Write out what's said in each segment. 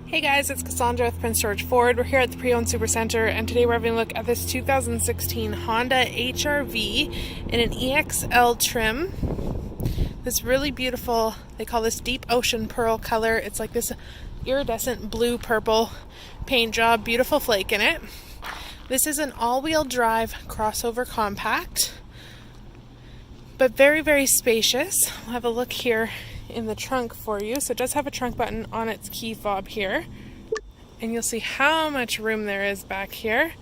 Hey guys, it's Cassandra with Prince George Ford. We're here at the Pre-Owned Supercenter, and today we're having a look at this 2016 Honda HR-V in an EX-L trim. This really beautiful, they call this deep ocean pearl color. It's like this iridescent blue-purple paint job, beautiful flake in it. This is an all-wheel drive crossover compact, but very, very spacious. We'll have a look here in the trunk for you. So it does have a trunk button on its key fob here, and you'll see how much room there is back here.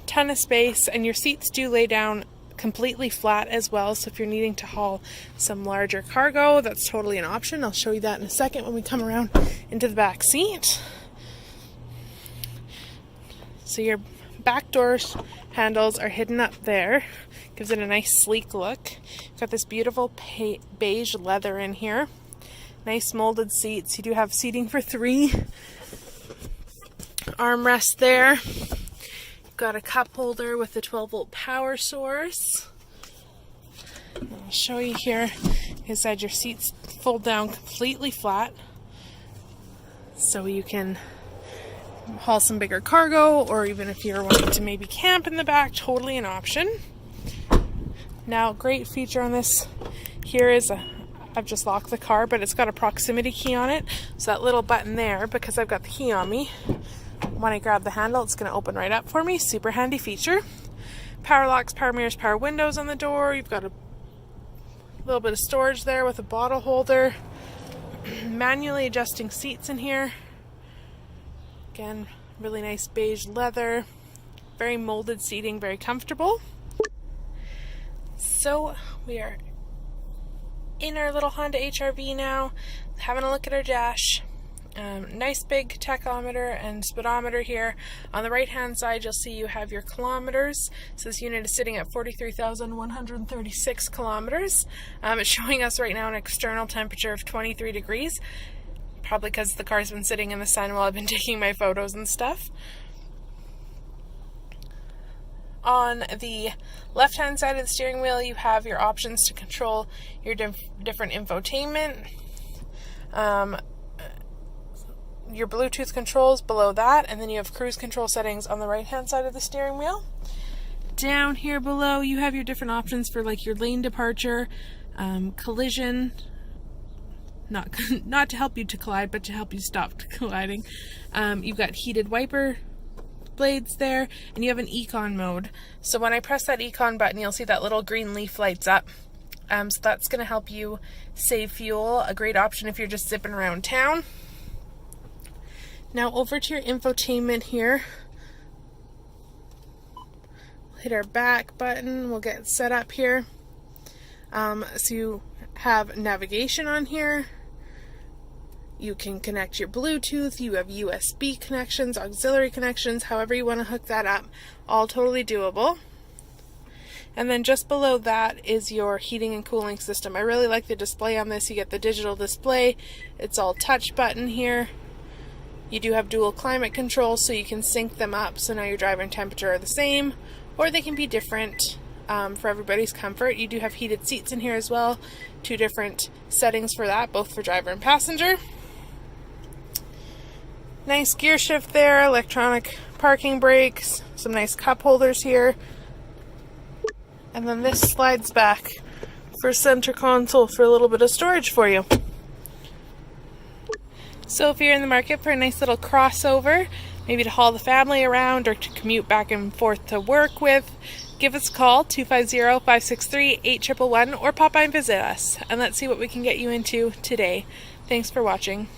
Ton of space, and your seats do lay down completely flat as well, so if you're needing to haul some larger cargo, that's totally an option. I'll show you that in a second when we come around into the back seat. So your back door handles are hidden up there. Gives it a nice sleek look. Got this beautiful beige leather in here. Nice molded seats. You do have seating for 3. Armrest there. You've got a cup holder with a 12-volt power source. I'll show you here inside. Your seats fold down completely flat, so you can haul some bigger cargo, or even if you're wanting to maybe camp in the back, totally an option. Now, great feature on this here is I've just locked the car, but it's got a proximity key on it. So that little button there, because I've got the key on me, when I grab the handle, it's going to open right up for me. Super handy feature. Power locks, power mirrors, power windows on the door. You've got a little bit of storage there with a bottle holder. Manually adjusting seats in here. Again, really nice beige leather. Very molded seating, very comfortable. So we are in our little Honda HR-V now, having a look at our dash. Nice big tachometer and speedometer here. On the right hand side, you'll see you have your kilometers. So this unit is sitting at 43,136 kilometers. It's showing us right now an external temperature of 23 degrees, probably because the car's been sitting in the sun while I've been taking my photos and stuff. On the left-hand side of the steering wheel, you have your options to control your different infotainment. Your Bluetooth controls below that, and then you have cruise control settings on the right-hand side of the steering wheel. Down here below, you have your different options for like your lane departure, collision, not to help you to collide, but to help you stop colliding. You've got heated wiper blades there, and you have an econ mode. So when I press that econ button, you'll see that little green leaf lights up. So that's going to help you save fuel. A great option if you're just zipping around town. Now over to your infotainment here. We'll hit our back button. We'll get set up here. So you have navigation on here. You can connect your Bluetooth, you have USB connections, auxiliary connections, however you want to hook that up, all totally doable. And then just below that is your heating and cooling system. I really like the display on this. You get the digital display, it's all touch button here. You do have dual climate control, so you can sync them up, so now your driver and temperature are the same, or they can be different for everybody's comfort. You do have heated seats in here as well, 2 different settings for that, both for driver and passenger. Nice gear shift there, electronic parking brakes, some nice cup holders here. And then this slides back for center console for a little bit of storage for you. So if you're in the market for a nice little crossover, maybe to haul the family around or to commute back and forth to work with, give us a call, 250-563-8111, or pop by and visit us, and let's see what we can get you into today. Thanks for watching.